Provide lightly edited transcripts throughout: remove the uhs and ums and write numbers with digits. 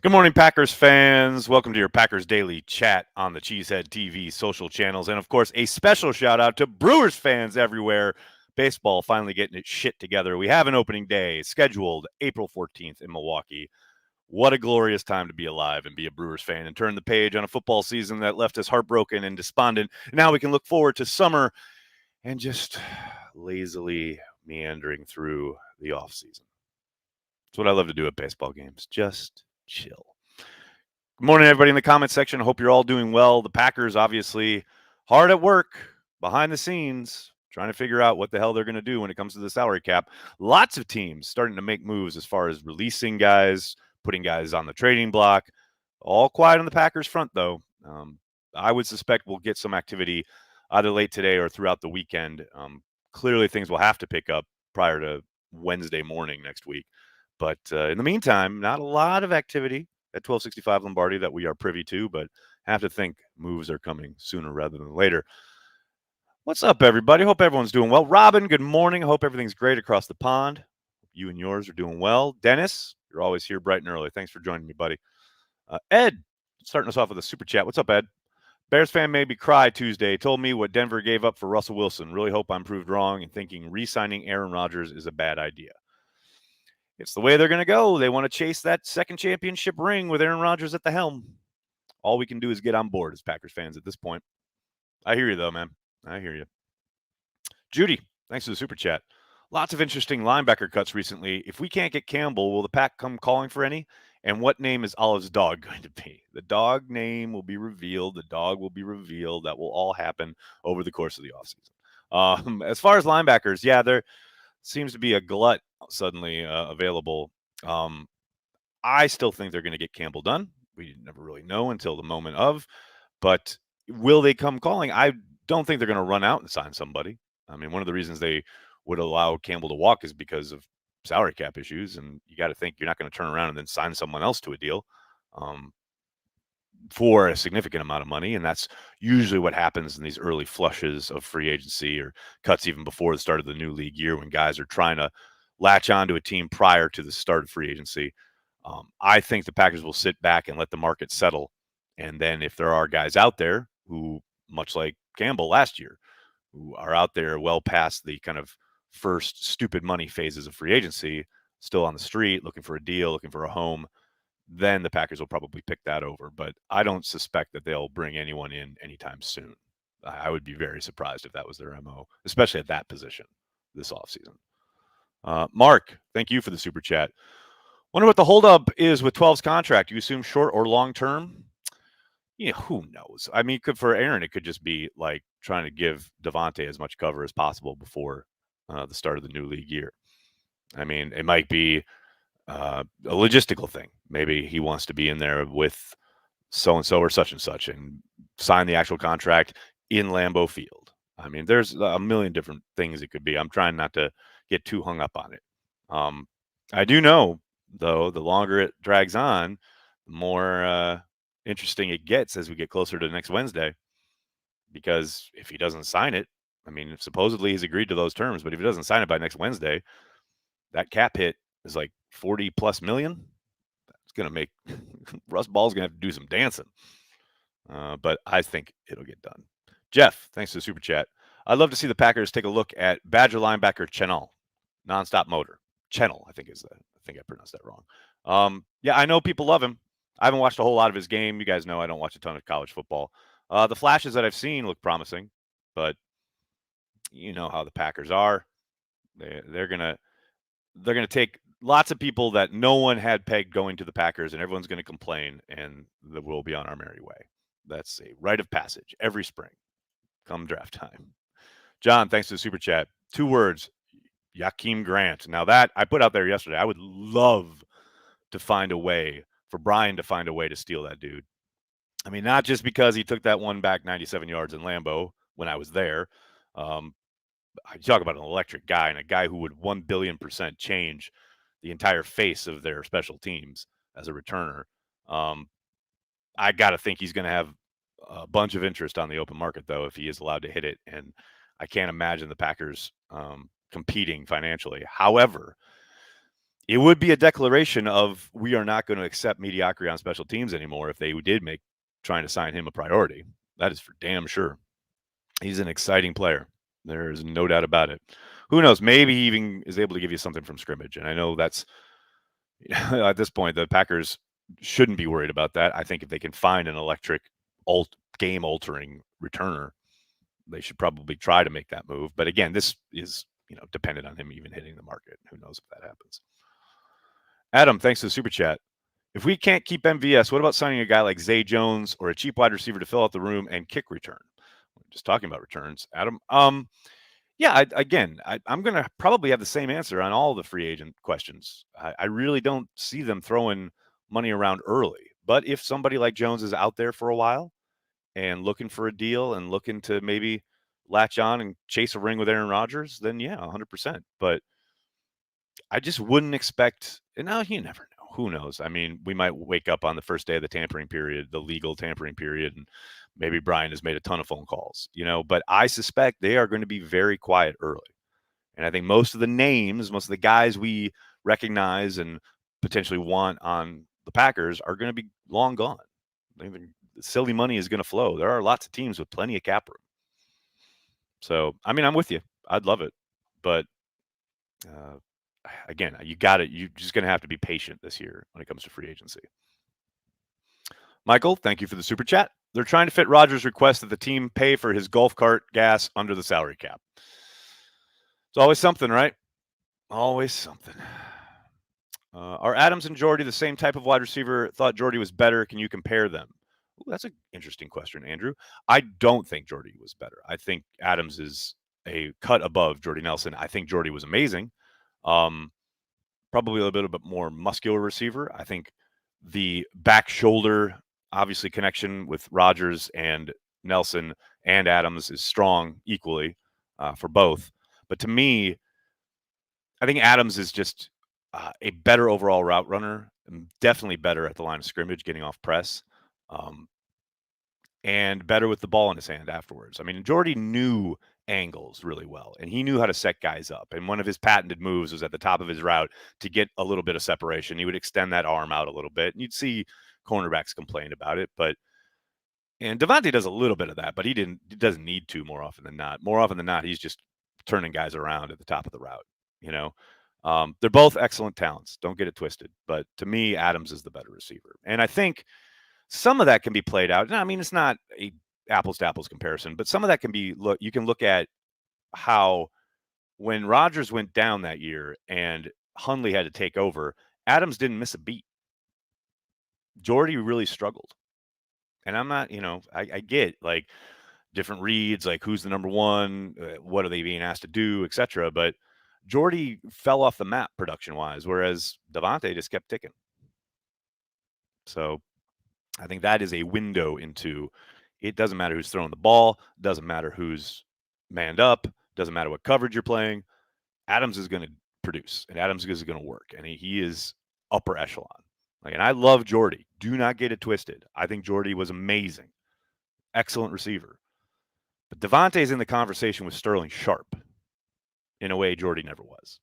Good morning, Packers fans. Welcome to your Packers Daily Chat on the Cheesehead TV social channels. And, of course, a special shout-out to Brewers fans everywhere. Baseball finally getting its shit together. We have an opening day scheduled April 14th in Milwaukee. What a glorious time to be alive and be a Brewers fan and turn the page on a football season that left us heartbroken and despondent. Now we can look forward to summer and just lazily meandering through the offseason. That's what I love to do at baseball games. Just chill. Good morning, everybody in the comment section. I hope you're all doing well. The Packers, obviously, hard at work behind the scenes, trying to figure out what the hell they're going to do when it comes to the salary cap. Lots of teams starting to make moves as far as releasing guys, putting guys on the trading block. All quiet on the Packers front, though. I would suspect we'll get some activity either late today or throughout the weekend. Clearly, things will have to pick up prior to Wednesday morning next week. But in the meantime, not a lot of activity at 1265 Lombardi that we are privy to, but have to think moves are coming sooner rather than later. What's up, everybody? Hope everyone's doing well. Robin, good morning. Hope everything's great across the pond. You and yours are doing well. Dennis, you're always here bright and early. Thanks for joining me, buddy. Ed, starting us off with a super chat. What's up, Ed? Bears fan made me cry Tuesday. Told me what Denver gave up for Russell Wilson. Really hope I'm proved wrong and thinking re-signing Aaron Rodgers is a bad idea. It's the way they're going to go. They want to chase that second championship ring with Aaron Rodgers at the helm. All we can do is get on board as Packers fans at this point. I hear you, though, man. I hear you. Judy, thanks for the super chat. Lots of interesting linebacker cuts recently. If we can't get Campbell, will the Pack come calling for any? And what name is Olive's dog going to be? The dog name will be revealed. The dog will be revealed. That will all happen over the course of the offseason. As far as linebackers, yeah, there seems to be a glut suddenly available. I still think they're going to get Campbell done. We never really know until the moment of. But will they come calling? I don't think they're going to run out and sign somebody. I mean, one of the reasons they would allow Campbell to walk is because of salary cap issues. And you got to think you're not going to turn around and then sign someone else to a deal for a significant amount of money. And that's usually what happens in these early flushes of free agency or cuts even before the start of the new league year when guys are trying to latch on to a team prior to the start of free agency. I think the Packers will sit back and let the market settle. And then if there are guys out there who, much like Campbell last year, who are out there well past the kind of first stupid money phases of free agency, still on the street, looking for a deal, looking for a home, then the Packers will probably pick that over. But I don't suspect that they'll bring anyone in anytime soon. I would be very surprised if that was their MO, especially at that position this offseason. Mark, thank you for the super chat. Wonder what the holdup is with 12's contract. You assume short or long term? Yeah, who knows? I mean, for Aaron, it could just be like trying to give Devontae as much cover as possible before the start of the new league year. I mean, it might be a logistical thing. Maybe he wants to be in there with so-and-so or such and such and sign the actual contract in Lambeau Field. I mean, there's a million different things it could be. I'm trying not to get too hung up on it. I do know, though, the longer it drags on, the more interesting it gets as we get closer to next Wednesday. Because if he doesn't sign it, I mean, supposedly he's agreed to those terms, but if he doesn't sign it by next Wednesday, that cap hit is like 40 plus million. It's going to make Russ Ball's going to have to do some dancing. But I think it'll get done. Jeff, thanks for the super chat. I'd love to see the Packers take a look at Badger linebacker Chenal, nonstop motor. Chenal, I think I pronounced that wrong. Yeah, I know people love him. I haven't watched a whole lot of his game. You guys know I don't watch a ton of college football. The flashes that I've seen look promising, but you know how the Packers are. They're gonna take lots of people that no one had pegged going to the Packers, and everyone's gonna complain, and we'll be on our merry way. That's a rite of passage every spring, come draft time. John, thanks for the super chat. 2 words, Jakeem Grant. Now that I put out there yesterday, I would love to find a way for Brian to find a way to steal that dude. I mean, not just because he took that one back 97 yards in Lambeau when I was there. I talk about an electric guy and a guy who would 1 billion% change the entire face of their special teams as a returner. I got to think he's going to have a bunch of interest on the open market, though, if he is allowed to hit it. And I can't imagine the Packers competing financially. However, it would be a declaration of we are not going to accept mediocrity on special teams anymore if they did make trying to sign him a priority. That is for damn sure. He's an exciting player. There is no doubt about it. Who knows? Maybe he even is able to give you something from scrimmage. And I know that's at this point, the Packers shouldn't be worried about that. I think if they can find an electric, game altering returner, they should probably try to make that move. But again, this is dependent on him even hitting the market. Who knows if that happens? Adam, thanks for the super chat. If we can't keep MVS, what about signing a guy like Zay Jones or a cheap wide receiver to fill out the room and kick return? We're just talking about returns, Adam. Yeah, I'm going to probably have the same answer on all the free agent questions. I really don't see them throwing money around early. But if somebody like Jones is out there for a while and looking for a deal and looking to maybe latch on and chase a ring with Aaron Rodgers, then yeah, 100%. But I just wouldn't expect, and now you never know. Who knows? I mean, we might wake up on the first day of the tampering period, the legal tampering period, and maybe Brian has made a ton of phone calls, but I suspect they are going to be very quiet early. And I think most of the names, most of the guys we recognize and potentially want on the Packers are going to be long gone. I think the silly money is going to flow. There are lots of teams with plenty of cap room. So, I mean, I'm with you. I'd love it. But again, you're just going to have to be patient this year when it comes to free agency. Michael, thank you for the super chat. They're trying to fit Rodgers' request that the team pay for his golf cart gas under the salary cap. It's always something, right? Always something. Are Adams and Jordy the same type of wide receiver? Thought Jordy was better. Can you compare them? Ooh, that's an interesting question, Andrew. I don't think Jordy was better. I think Adams is a cut above Jordy Nelson. I think Jordy was amazing. Probably a little bit more muscular receiver. I think the back shoulder, obviously, connection with Rodgers and Nelson and Adams is strong equally for both. But to me, I think Adams is just a better overall route runner, definitely better at the line of scrimmage, getting off press, and better with the ball in his hand afterwards. I mean, Jordy knew angles really well, and he knew how to set guys up. And one of his patented moves was at the top of his route to get a little bit of separation. He would extend that arm out a little bit, and you'd see cornerbacks complain about it. And Devontae does a little bit of that, but he doesn't need to more often than not. More often than not, he's just turning guys around at the top of the route. They're both excellent talents. Don't get it twisted. But to me, Adams is the better receiver. And I think some of that can be played out. I mean, it's not a apples to apples comparison, but some of that can be you can look at how when Rodgers went down that year and Hundley had to take over, Adams didn't miss a beat. Jordy really struggled. And I'm not, I get like different reads, like who's the number one, what are they being asked to do, etc. But Jordy fell off the map production-wise, whereas Devontae just kept ticking. So I think that is a window into it doesn't matter who's throwing the ball, doesn't matter who's manned up, doesn't matter what coverage you're playing. Adams is going to produce, and Adams is going to work, and he is upper echelon. And I love Jordy. Do not get it twisted. I think Jordy was amazing. Excellent receiver. But Devontae's in the conversation with Sterling Sharp in a way Jordy never was.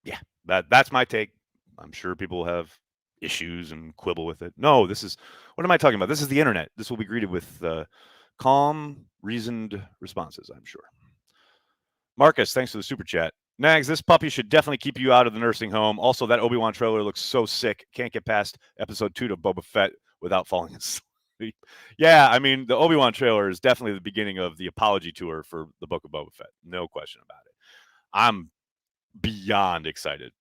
Yeah, that's my take. I'm sure people have issues and quibble with it. No, what am I talking about? This is the internet. This will be greeted with calm, reasoned responses, I'm sure. Marcus, thanks for the super chat. Nags, this puppy should definitely keep you out of the nursing home. Also, that Obi-Wan trailer looks so sick. Can't get past episode 2 to Boba Fett without falling asleep. Yeah, I mean, the Obi-Wan trailer is definitely the beginning of the apology tour for the Book of Boba Fett. No question about it. I'm beyond excited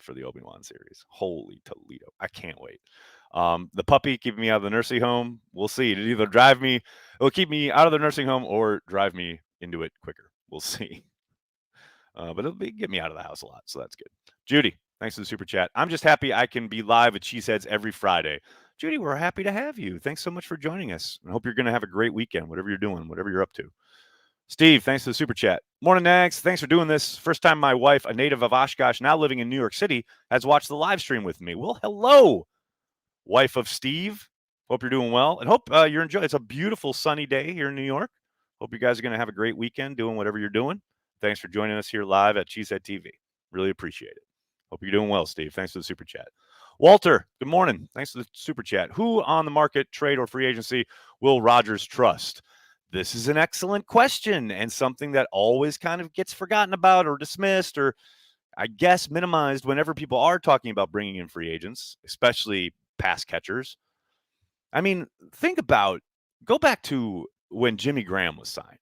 for the Obi-Wan series. Holy Toledo. I can't wait. The puppy keeping me out of the nursing home. We'll see. It'll keep me out of the nursing home or drive me into it quicker. We'll see. But it'll get me out of the house a lot, so that's good. Judy, thanks for the super chat. I'm just happy I can be live at Cheeseheads every Friday. Judy, we're happy to have you. Thanks so much for joining us. I hope you're going to have a great weekend, whatever you're doing, whatever you're up to. Steve, thanks for the super chat. Morning, Nags. Thanks for doing this. First time my wife, a native of Oshkosh, now living in New York City, has watched the live stream with me. Well, hello, wife of Steve. Hope you're doing well, and hope you're enjoying. It's a beautiful sunny day here in New York. Hope you guys are going to have a great weekend doing whatever you're doing. Thanks for joining us here live at Cheesehead TV. Really appreciate it. Hope you're doing well, Steve. Thanks for the super chat. Walter, good morning. Thanks for the super chat. Who on the market, trade, or free agency will Rodgers trust? This is an excellent question and something that always kind of gets forgotten about or dismissed or, I guess, minimized whenever people are talking about bringing in free agents, especially pass catchers. I mean, go back to when Jimmy Graham was signed,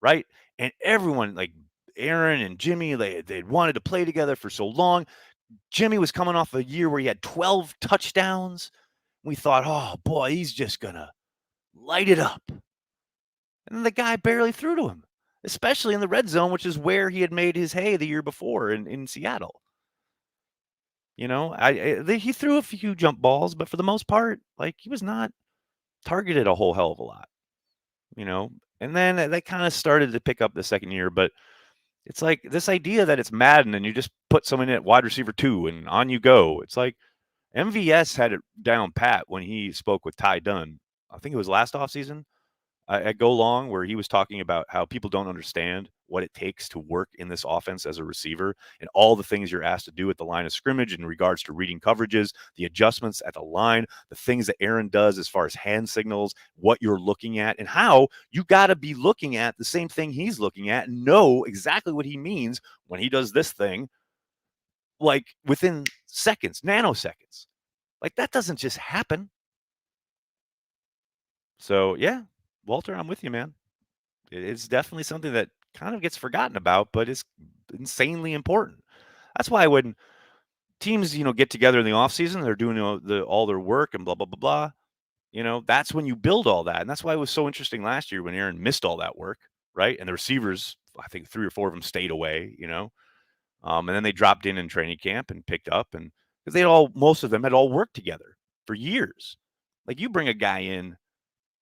right? And everyone, like Aaron and Jimmy, they'd wanted to play together for so long. Jimmy was coming off a year where he had 12 touchdowns. We thought, oh boy, he's just going to light it up. And then the guy barely threw to him, especially in the red zone, which is where he had made his hay the year before in Seattle. You know, he threw a few jump balls, but for the most part, like he was not targeted a whole hell of a lot, you know. And then they kind of started to pick up the second year, but it's like this idea that it's Madden and you just put someone in at wide receiver 2 and on you go. It's like MVS had it down pat when he spoke with Ty Dunn. I think it was last offseason at Go Long, where he was talking about how people don't understand what it takes to work in this offense as a receiver and all the things you're asked to do at the line of scrimmage in regards to reading coverages, the adjustments at the line, the things that Aaron does as far as hand signals, what you're looking at, and how you got to be looking at the same thing he's looking at and know exactly what he means when he does this thing, like within seconds, nanoseconds. Like that doesn't just happen. So, yeah, Walter, I'm with you, man. It's definitely something that kind of gets forgotten about, but it's insanely important. That's why when teams, get together in the offseason, they're doing all their work and blah, blah, blah, blah. That's when you build all that. And that's why it was so interesting last year when Aaron missed all that work, right? And the receivers, I think 3 or 4 of them stayed away, and then they dropped in training camp and picked up. And because most of them had all worked together for years. Like you bring a guy in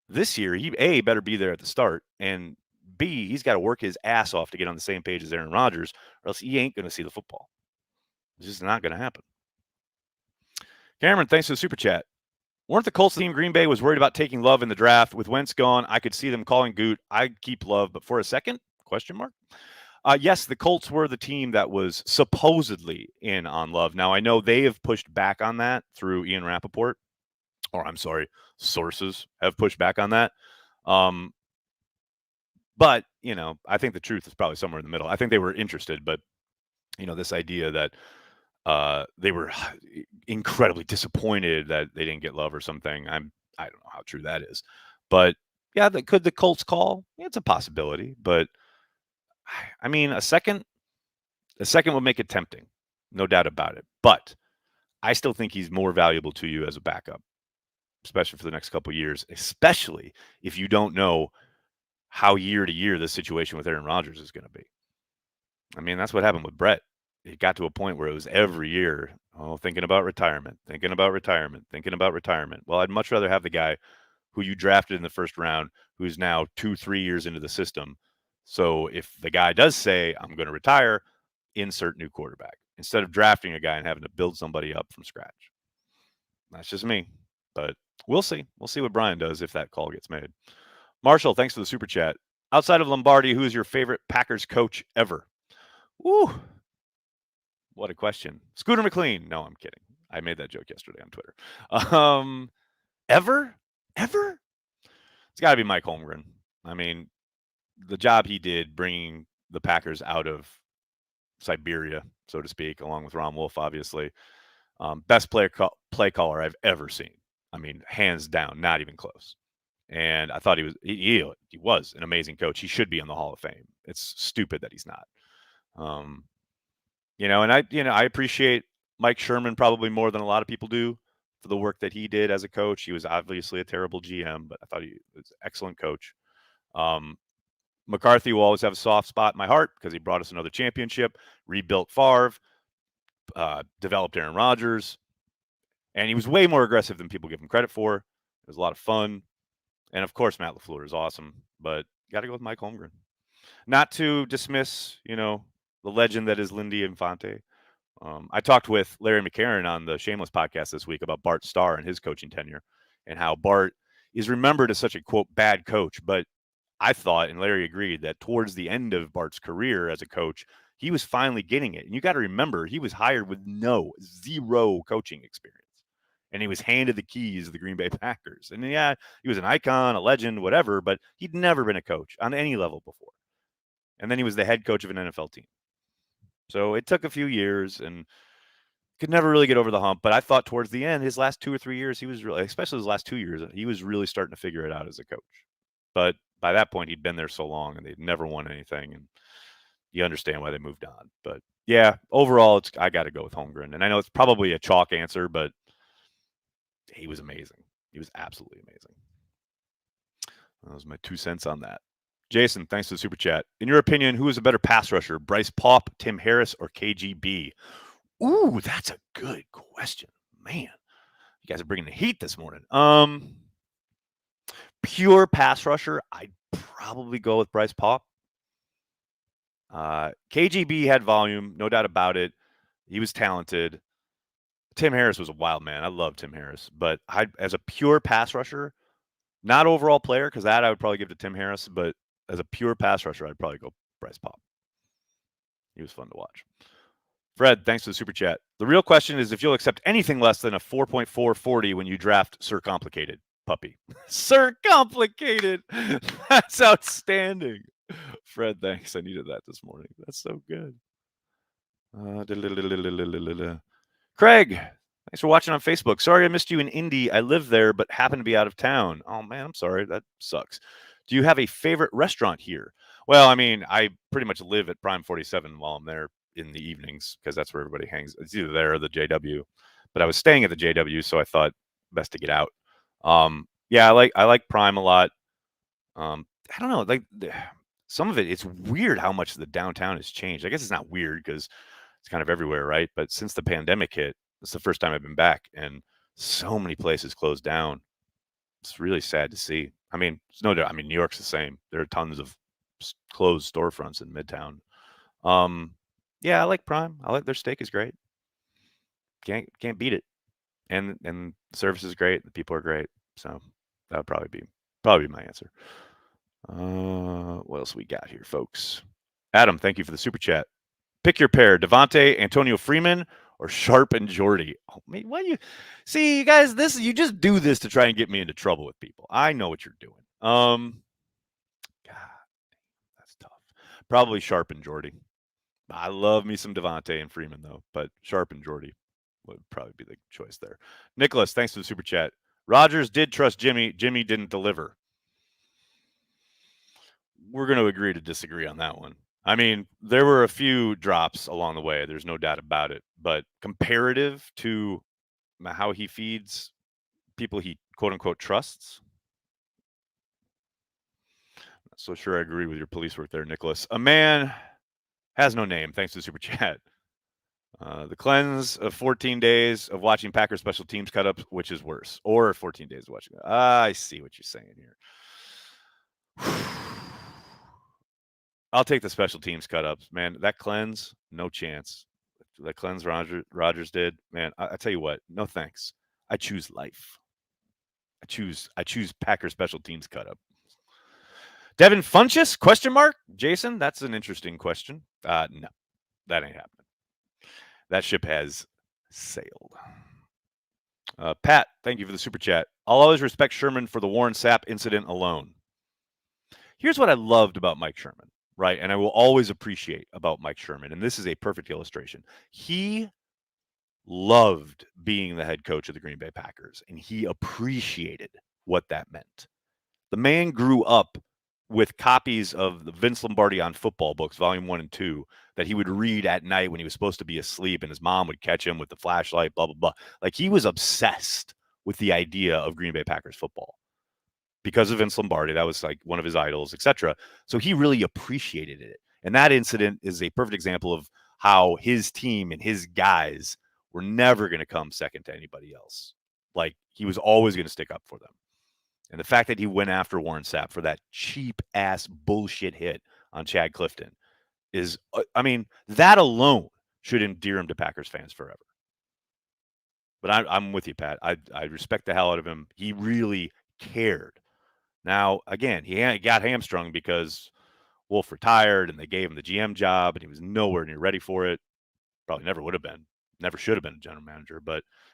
this year, he A, better be there at the start, and B, he's got to work his ass off to get on the same page as Aaron Rodgers, or else he ain't going to see the football. It's just not going to happen. Cameron, thanks for the super chat. Weren't the Colts team Green Bay was worried about taking Love in the draft? With Wentz gone, I could see them calling Goot. I'd keep Love, but for a second? Question mark. Yes, the Colts were the team that was supposedly in on Love. Now, I know they have pushed back on that through Ian Rappaport. Or I'm sorry, sources have pushed back on that. But, I think the truth is probably somewhere in the middle. I think they were interested, but, this idea that they were incredibly disappointed that they didn't get Love or something. I don't know how true that is. But, yeah, could the Colts call? Yeah, it's a possibility. But, I mean, a second would make it tempting. No doubt about it. But I still think he's more valuable to you as a backup, especially for the next couple of years, especially if you don't know how year to year this situation with Aaron Rodgers is going to be. I mean, that's what happened with Brett. It got to a point where it was every year, thinking about retirement. Well, I'd much rather have the guy who you drafted in the first round, who's now 2-3 years into the system. So if the guy does say, I'm going to retire, insert new quarterback, instead of drafting a guy and having to build somebody up from scratch. That's just me. But we'll see. We'll see what Brian does if that call gets made. Marshall, thanks for the super chat. Outside of Lombardi, who is your favorite Packers coach ever? Ooh, what a question. Scooter McLean. No, I'm kidding. I made that joke yesterday on Twitter. Ever? It's got to be Mike Holmgren. I mean, the job he did bringing the Packers out of Siberia, so to speak, along with Ron Wolf, obviously. Best play caller I've ever seen. I mean, hands down, not even close. And I thought he was an amazing coach. He should be in the Hall of Fame. It's stupid that he's not. And I appreciate Mike Sherman probably more than a lot of people do for the work that he did as a coach. He was obviously a terrible GM, but I thought he was an excellent coach. McCarthy will always have a soft spot in my heart because he brought us another championship, rebuilt Favre, developed Aaron Rodgers, and he was way more aggressive than people give him credit for. It was a lot of fun. And, of course, Matt LaFleur is awesome, but got to go with Mike Holmgren. Not to dismiss, the legend that is Lindy Infante. I talked with Larry McCarron on the Shameless podcast this week about Bart Starr and his coaching tenure and how Bart is remembered as such a, quote, bad coach. But I thought, and Larry agreed, that towards the end of Bart's career as a coach, he was finally getting it. And you got to remember, he was hired with zero coaching experience. And he was handed the keys of the Green Bay Packers. And yeah, he was an icon, a legend, whatever, but he'd never been a coach on any level before. And then he was the head coach of an NFL team. So it took a few years and could never really get over the hump. But I thought towards the end, his last 2 or 3 years, he was really, especially his last 2 years, he was really starting to figure it out as a coach. But by that point, he'd been there so long and they'd never won anything. And you understand why they moved on. But yeah, overall, I got to go with Holmgren. And I know it's probably a chalk answer, but he was amazing. He was absolutely amazing. That was my 2 cents on that. Jason, thanks for the super chat. In your opinion, who is a better pass rusher, Bryce Paup, Tim Harris, or KGB? Ooh, that's a good question. Man, you guys are bringing the heat this morning. Pure pass rusher, I'd probably go with Bryce Paup. KGB had volume, no doubt about it. He was talented. Tim Harris was a wild man. I love Tim Harris, but as a pure pass rusher, not overall player, because that I would probably give to Tim Harris, but as a pure pass rusher, I'd probably go Bryce Paup. He was fun to watch. Fred, thanks for the super chat. The real question is if you'll accept anything less than a 4.440 when you draft Sir Complicated puppy. Sir Complicated. That's outstanding. Fred, thanks. I needed that this morning. That's so good. Craig, thanks for watching on Facebook. Sorry I missed you in Indy. I live there, but happen to be out of town. Oh, man, I'm sorry. That sucks. Do you have a favorite restaurant here? Well, I mean, I pretty much live at Prime 47 while I'm there in the evenings because that's where everybody hangs. It's either there or the JW. But I was staying at the JW, so I thought best to get out. Yeah, I like Prime a lot. I don't know, like some of it, it's weird how much the downtown has changed. I guess it's not weird because it's kind of everywhere, right? But since the pandemic hit, it's the first time I've been back, and so many places closed down. It's really sad to see. I mean, it's no doubt. I mean, New York's the same. There are tons of closed storefronts in Midtown. Yeah, I like Prime. I like their steak is great. Can't beat it. And the service is great. The people are great. So that would probably be my answer. What else we got here, folks? Adam, thank you for the super chat. Pick your pair: Devontae, Antonio Freeman, or Sharp and Jordy. Oh, man, why you see, you guys? You just do this to try and get me into trouble with people. I know what you're doing. God, that's tough. Probably Sharp and Jordy. I love me some Devontae and Freeman though, but Sharp and Jordy would probably be the choice there. Nicholas, thanks for the super chat. Rodgers did trust Jimmy. Jimmy didn't deliver. We're going to agree to disagree on that one. I mean, there were a few drops along the way. There's no doubt about it. But comparative to how he feeds people he quote unquote trusts, not so sure I agree with your police work there, Nicholas. A man has no name. Thanks to the super chat. The cleanse of 14 days of watching Packers special teams cut up, which is worse, or 14 days of watching. I see what you're saying here. I'll take the special teams cut ups, man. That cleanse, no chance. That cleanse Rodgers did, man. I tell you what, no thanks. I choose life. I choose Packers special teams cut up. Devin Funchess? Question mark? Jason, that's an interesting question. No, that ain't happening. That ship has sailed. Pat, thank you for the super chat. I'll always respect Sherman for the Warren Sapp incident alone. Here's what I loved about Mike Sherman, right? And I will always appreciate about Mike Sherman. And this is a perfect illustration. He loved being the head coach of the Green Bay Packers, and he appreciated what that meant. The man grew up with copies of the Vince Lombardi on Football books, volume 1 and 2, that he would read at night when he was supposed to be asleep, and his mom would catch him with the flashlight, blah, blah, blah. Like, he was obsessed with the idea of Green Bay Packers football because of Vince Lombardi. That was like one of his idols, etc. So he really appreciated it. And that incident is a perfect example of how his team and his guys were never going to come second to anybody else. Like, he was always going to stick up for them. And the fact that he went after Warren Sapp for that cheap ass bullshit hit on Chad Clifton is, I mean, that alone should endear him to Packers fans forever. But I'm with you, Pat. I respect the hell out of him. He really cared Now, again, he got hamstrung because Wolf retired and they gave him the GM job, and he was nowhere near ready for it. Probably never would have been, never should have been a general manager,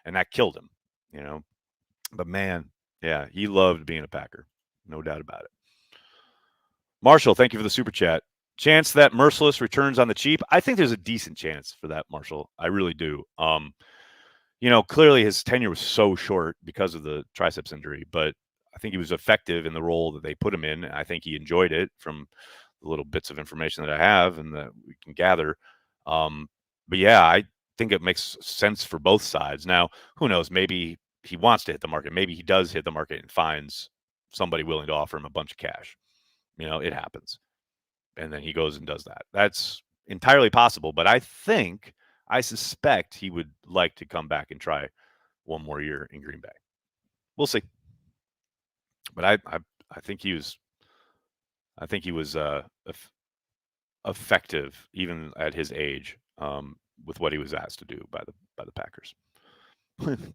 and that killed him, you know. But man, yeah, he loved being a Packer, no doubt about it. Marshall, thank you for the super chat. Chance that Merciless returns on the cheap? I think there's a decent chance for that, Marshall. I really do. Clearly his tenure was so short because of the triceps injury, but I think he was effective in the role that they put him in. I think he enjoyed it from the little bits of information that I have and that we can gather. But yeah, I think it makes sense for both sides. Now, who knows? Maybe he wants to hit the market. Maybe he does hit the market and finds somebody willing to offer him a bunch of cash. It happens. And then he goes and does that. That's entirely possible. But I suspect he would like to come back and try one more year in Green Bay. We'll see. But I think he was effective even at his age with what he was asked to do by the Packers.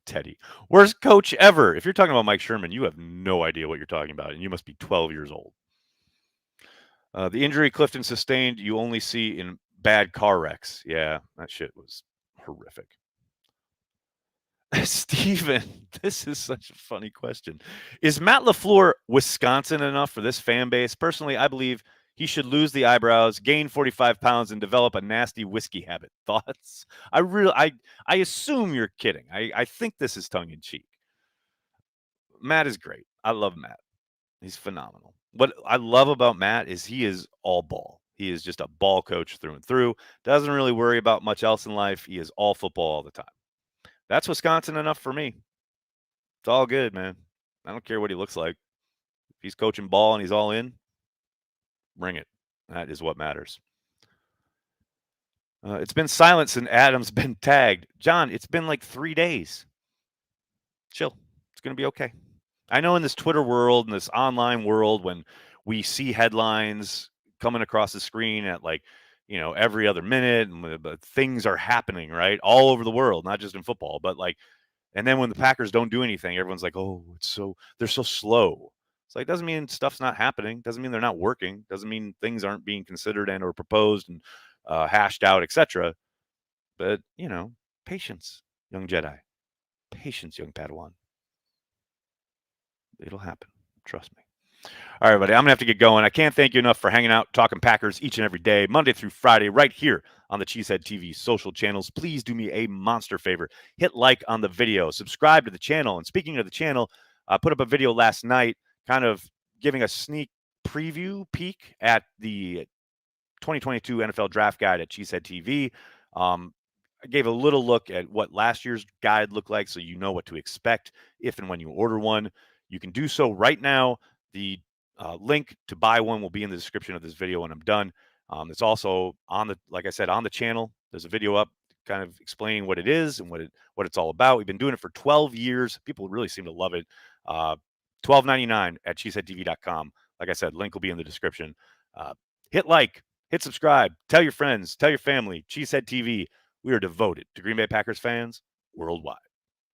Teddy, worst coach ever. If you're talking about Mike Sherman, you have no idea what you're talking about, and you must be 12 years old. The injury Clifton sustained, you only see in bad car wrecks. Yeah, that shit was horrific. Steven, this is such a funny question. Is Matt LaFleur Wisconsin enough for this fan base? Personally, I believe he should lose the eyebrows, gain 45 pounds, and develop a nasty whiskey habit. Thoughts? I assume you're kidding. I think this is tongue in cheek. Matt is great. I love Matt. He's phenomenal. What I love about Matt is he is all ball. He is just a ball coach through and through. Doesn't really worry about much else in life. He is all football all the time. That's Wisconsin enough for me. It's all good, man. I don't care what he looks like. If he's coaching ball and he's all in, bring it. That is what matters. It's been silent since Adam's been tagged. John, it's been like 3 days. Chill. It's going to be okay. I know in this Twitter world, in this online world, when we see headlines coming across the screen at every other minute, but things are happening, right? All over the world, not just in football, but and then when the Packers don't do anything, everyone's like, oh, they're so slow. It's like, doesn't mean stuff's not happening. Doesn't mean they're not working. Doesn't mean things aren't being considered and or proposed and hashed out, etc. But, patience, young Jedi. Patience, young Padawan. It'll happen. Trust me. All right, everybody, I'm going to have to get going. I can't thank you enough for hanging out, talking Packers each and every day, Monday through Friday, right here on the Cheesehead TV social channels. Please do me a monster favor. Hit like on the video. Subscribe to the channel. And speaking of the channel, I put up a video last night kind of giving a sneak peek at the 2022 NFL Draft Guide at Cheesehead TV. I gave a little look at what last year's guide looked like so you know what to expect if and when you order one. You can do so right now. The link to buy one will be in the description of this video when I'm done. It's also on like I said, on the channel. There's a video up kind of explaining what it is and what it's all about. We've been doing it for 12 years. People really seem to love it. $12.99 at cheeseheadtv.com. Like I said, link will be in the description. Hit like, hit subscribe, tell your friends, tell your family. Cheesehead TV. We are devoted to Green Bay Packers fans worldwide.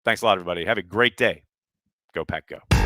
Thanks a lot, everybody. Have a great day. Go Pack Go.